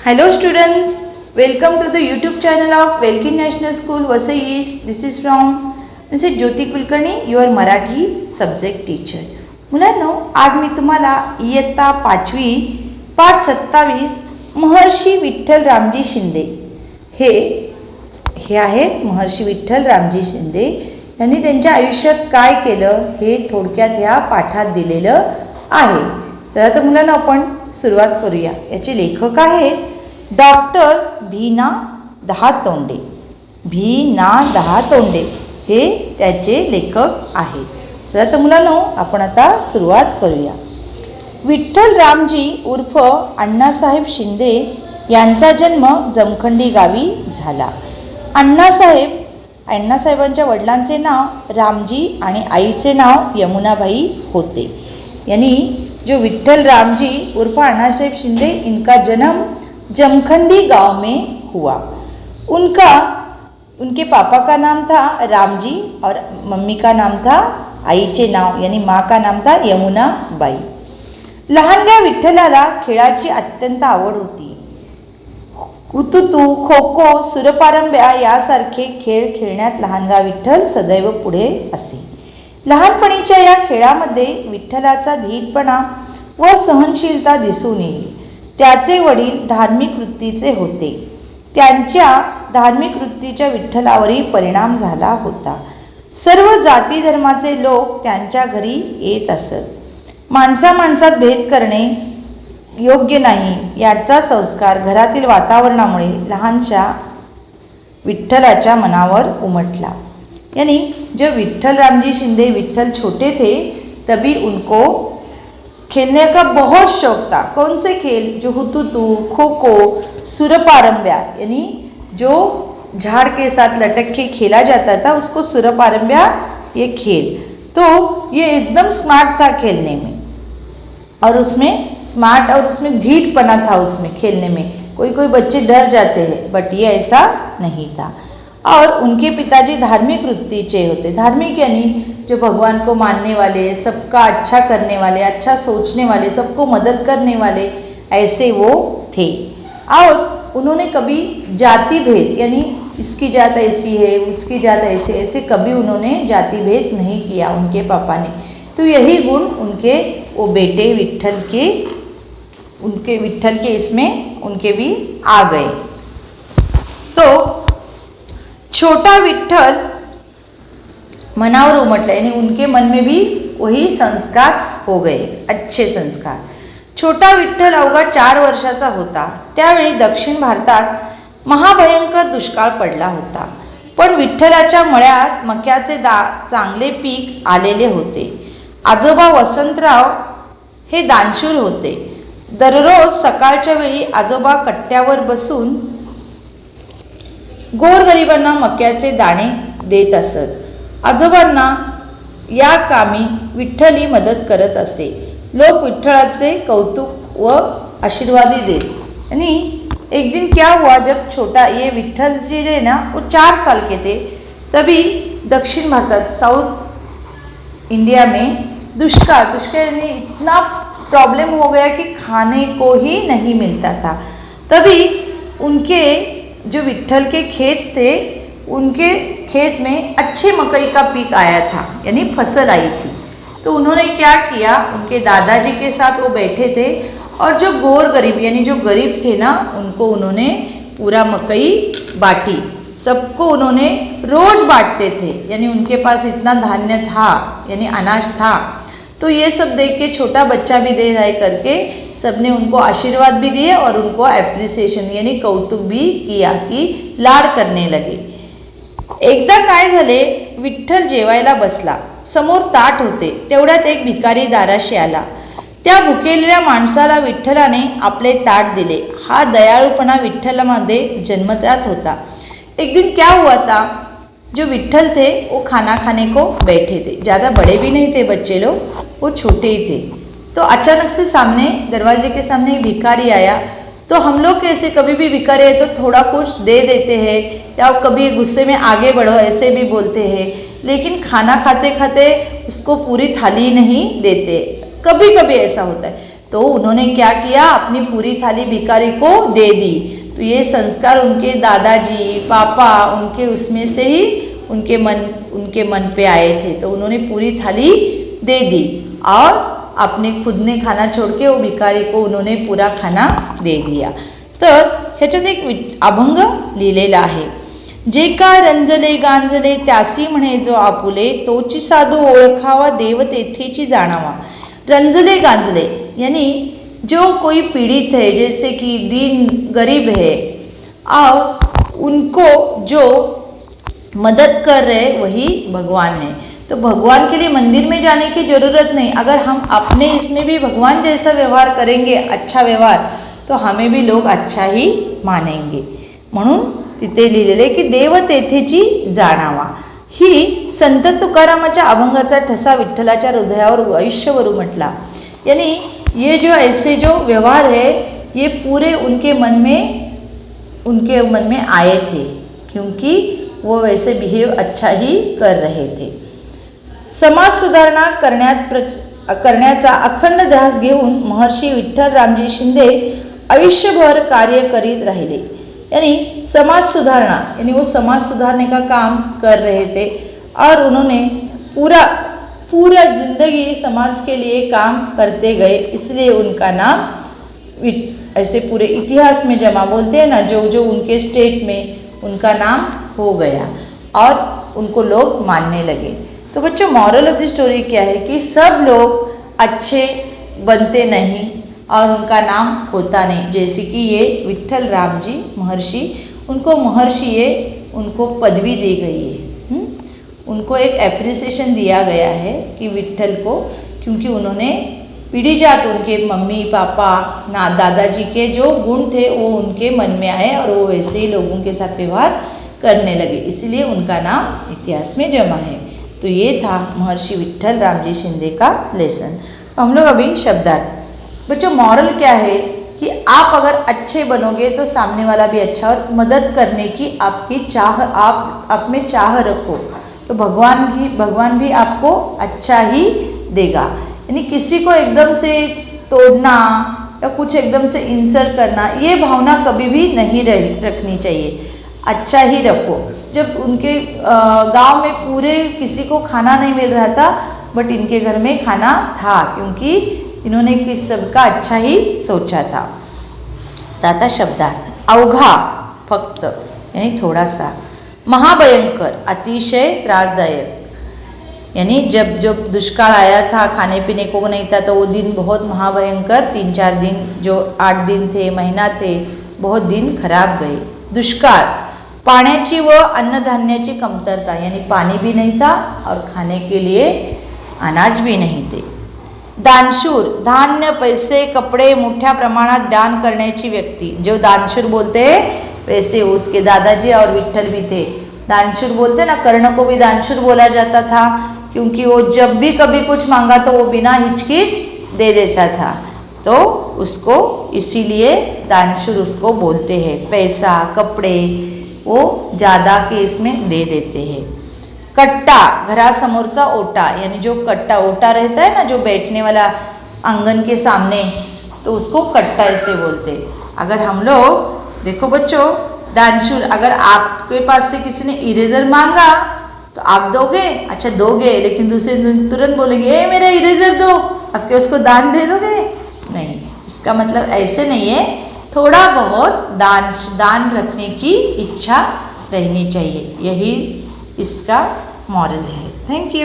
Hello students, welcome to the YouTube channel of Welkin National School, Vasai East. This is from Mrs. Jyoti Kulkarni, your Marathi subject teacher. मुलांनो, आज मी तुम्हाला इयत्ता 5वी पाठ 27 महर्षी विठ्ठल रामजी शिंदे हे आहेत महर्षी विठ्ठल रामजी शिंदे यांनी त्यांच्या आयुष्यात काय केलं हे थोडक्यात ह्या पाठात दिलेलं आहे. चला तर मुलांना आपण सुरुवात करूया. याचे लेखक आहेत डॉक्टर भीना दहातोंडे. भीना दहातोंडे हे त्याचे लेखक आहेत. चला तर मुलांनो, आपण आता सुरुवात करूया. विठ्ठल रामजी उर्फ अण्णासाहेब शिंदे यांचा जन्म जमखंडी गावी झाला. अण्णासाहेबांच्या वडिलांचे नाव रामजी आणि आईचे नाव यमुनाबाई होते. यानी जो विठ्ठल रामजी उर्फ अण्णासाहेब शिंदे, इनका जन्म जमखंडी गांव में हुआ. उनके पापा का नाम था रामजी और मम्मी का नाम था, आईचे नाव यानी माँ का नाम था यमुनाबाई. लहानग्या विठ्ठलाला खेळाची अत्यंत आवड होती. हुतुतू, खो खो, सुरपारंब्या यासारखे खेळ खेळण्यात लहानगा विठ्ठल सदैव पुढे असे. लहानपणीच्या या खेळामध्ये विठ्ठलाचा धीटपणा व सहनशीलता दिसून येईल. त्याचे वडील धार्मिक वृत्तीचे होते. त्यांच्या धार्मिक वृत्तीच्या विठ्ठलावरही परिणाम झाला होता. सर्व जाती धर्माचे लोक त्यांच्या घरी येत असत. माणसात भेद करणे योग्य नाही याचा संस्कार घरातील वातावरणामुळे लहानशा विठ्ठलाच्या मनावर उमटला. यानी जब विठ्ठल रामजी शिंदे विठ्ठल छोटे थे तभी उनको खेलने का बहुत शौक था. कौन से खेल? जो हुतुतू, खो खो, सुरपारंब्या यानी जो झाड़ के साथ लटक के खेला जाता था उसको सुरपारंब्या ये खेल. तो ये एकदम स्मार्ट था खेलने में और उसमें स्मार्ट और उसमें धीटपना था उसमें खेलने में. कोई बच्चे डर जाते हैं बट ये ऐसा नहीं था. और उनके पिताजी धार्मिक वृत्ति होते. धार्मिक यानी जो भगवान को मानने वाले, सबका अच्छा करने वाले, अच्छा सोचने वाले, सबको मदद करने वाले, ऐसे वो थे. और उन्होंने कभी जाति भेद यानी इसकी जात ऐसी है, उसकी जात ऐसे कभी उन्होंने जाति भेद नहीं किया उनके पापा ने. तो यही गुण उनके वो बेटे विठ्ठल के इसमें उनके भी आ गए. तो छोटा विठ्ठल मनावर उमटला यानी उनके मन में भी वही संस्कार हो गए, अच्छे संस्कार. छोटा विठ्ठल अवघा 4 वर्षाचा होता. त्यावेळी दक्षिण भारतात महाभयंकर दुष्काळ पडला होता. पण विठ्ठलाच्या मळ्यात मक्याचे चांगले पीक आलेले होते. आजोबा वसंतराव हे दानशूर होते. दररोज सकाळच्या वेळी आजोबा कट्ट्यावर बसून गोरगरिबांना मक्याचे दाणे देत असत. आजोबांना या कामी विठ्ठली मदत करत असे. लोक विठ्ठलाचे कौतुक व आशीर्वादी देत. यानी एक दिन क्या हुआ, जब छोटा ये विठ्ठल जी रहे ना वो 4 साल के थे, तभी दक्षिण भारतात साउथ इंडिया में दुष्काळ यानी इतना प्रॉब्लम हो गया कि खाने को ही नहीं मिलता था. तभी उनके जो विठ्ठल के खेत थे उनके खेत में अच्छे मकई का पीक आया था यानी फसल आई थी. तो उन्होंने क्या किया, उनके दादाजी के साथ वो बैठे थे और जो गोर गरीब यानी जो गरीब थे ना उनको उन्होंने पूरा मकई बांटी. सबको उन्होंने रोज बांटते थे यानी उनके पास इतना धान्य था यानी अनाज था. तो ये सब देख के छोटा बच्चा भी दे रहा है करके सबने उनको आशीर्वाद भी दिए और उनको अप्रिसिएशन यानी कौतुक भी किया की लाड करने लगे. एकदा काय झाले, विठ्ठल जेवायला बसला. समोर ताट होते. तेवढ्यात एक भिकारी दाराशी आला. त्या भुकेलेल्या माणसाला विठ्ठलाने आपले ताट दिले. हा दयाळूपणा विठ्ठलामध्ये जन्मजात होता. एक दिन क्या हुआ था, जो विठ्ठल थे वो खाना खाने को बैठे थे. ज़्यादा बड़े भी नहीं थे बच्चे लोग, वो छोटे ही थे. तो अचानक से सामने दरवाजे के सामने भिखारी आया. तो हम लोग कैसे कभी भी भिखारी है तो थोड़ा कुछ दे देते हैं या कभी गुस्से में आगे बढ़ो ऐसे भी बोलते हैं, लेकिन खाना खाते खाते उसको पूरी थाली नहीं देते. कभी कभी ऐसा होता है. तो उन्होंने क्या किया, अपनी पूरी थाली भिखारी को दे दी। तो ये संस्कार उनके दादाजी पापा उनके उसमें से ही उनके मन पे आए थे। तो उन्होंने पूरी थाली दे दी और अपने खुद ने खाना छोड़ के वो भिखारी को उन्होंने पूरा खाना दे दिया। तर ह्याच्यात एक अभंग लिहिलेला आहे, जे का रंजले गांजले त्यासी म्हणे जो आपुले, तोची साधू ओळखावा देव तेथेची जाणावा। रंजले गांजले यानी जो कोई पीड़ित है, जैसे कि दीन गरीब है और उनको जो मदद कर रहे वही भगवान है। तो भगवान के लिए मंदिर में जाने की ज़रूरत नहीं, अगर हम अपने इसमें भी भगवान जैसा व्यवहार करेंगे, अच्छा व्यवहार, तो हमें भी लोग अच्छा ही मानेंगे। म्हणून तिथे लिहिलेले की देव तेथेची जाणावा। ही संत तुकारामाच्या अभंगाचा ठसा विठ्ठलाच्या हृदयावर आयुष्यभर उमटला। यानी ये जो ऐसे जो व्यवहार है ये पूरे उनके मन में आए थे, क्योंकि वो वैसे बिहेव अच्छा ही कर रहे थे। समाज सुधारणा करण्याचा अखंड ध्यास घेऊन महर्षी विठ्ठल रामजी शिंदे आयुष्यभर कार्य करीत राहिले। यानी समाज सुधारणा यानी वो समाज सुधारने का काम कर रहे थे और उन्होंने पूरा जिंदगी समाज के लिए काम करते गए, इसलिए उनका नाम ऐसे पूरे इतिहास में जमा बोलते हैं ना, जो उनके स्टेट में उनका नाम हो गया और उनको लोग मानने लगे। तो बच्चों मॉरल ऑफ द स्टोरी क्या है कि सब लोग अच्छे बनते नहीं और उनका नाम होता नहीं। जैसे कि ये विठ्ठल राम जी महर्षि, उनको महर्षि ये उनको पदवी दी गई है, उनको एक एप्रिसिएशन दिया गया है कि विठ्ठल को, क्योंकि उन्होंने पीढ़ी जात उनके मम्मी पापा दादाजी के जो गुण थे वो उनके मन में आए और वो वैसे ही लोगों के साथ व्यवहार करने लगे, इसलिए उनका नाम इतिहास में जमा है। तो ये था महर्षि विठ्ठल रामजी शिंदे का लेसन। हम लोग अभी शब्दार्थ। बच्चों मॉरल क्या है कि आप अगर अच्छे बनोगे तो सामने वाला भी अच्छा, और मदद करने की आपकी चाह, आप में चाह रखो तो भगवान भी आपको अच्छा ही देगा। यानी किसी को एकदम से तोड़ना या कुछ एकदम से इंसल्ट करना, ये भावना कभी भी नहीं रखनी चाहिए, अच्छा ही रखो। जब उनके गांव में पूरे किसी को खाना नहीं मिल रहा था, बट इनके घर में खाना था, क्योंकि इन्होंने किस सबका अच्छा ही सोचा था। आता शब्दार्थ, अवघा फक्त यानी थोड़ा सा, महाभयंकर अतिशय त्रासदायक, यानी जब दुष्काल आया था, खाने पीने को नहीं था, तो वो दिन बहुत महाभयंकर, 3-4 दिन जो 8 दिन थे, महीना थे, बहुत दिन खराब गए। दुष्काळ, पाण्याची व अन्नधान्याची कमतरता, यानी पानी भी नहीं था और खाने के लिए अनाज भी नहीं थे। दानशूर, धान्य पैसे कपड़े मोठ्या प्रमाणात दान करण्याची व्यक्ति, जो दानशूर बोलते हैं वैसे उसके दादाजी और विठ्ठल भी थे। दानशूर बोलते ना, कर्ण को भी दानशूर बोला जाता था, क्योंकि वो जब भी कभी कुछ मांगा तो वो बिना हिचकिच दे देता था, तो उसको इसीलिए दानशूर उसको बोलते हैं। पैसा कपड़े वो ज़्यादा केस में दे देते हैं। कट्टा, घरासमोरचा ओटा, यानी जो कट्टा ओटा रहता है ना, जो बैठने वाला आंगन के सामने, तो उसको कट्टा ऐसे बोलते। अगर हम लोग देखो बच्चों, दानशूर, अगर आपके पास से किसी ने इरेजर मांगा तो आप दोगे, अच्छा दोगे, लेकिन दूसरे दिन तुरंत बोलेंगे ए मेरा इरेजर दो, अब क्या उसको दान दे दोगे? नहीं, इसका मतलब ऐसे नहीं है, थोड़ा बहुत दान रखने की इच्छा रहनी चाहिए, यही इसका मॉरल है। Thank you.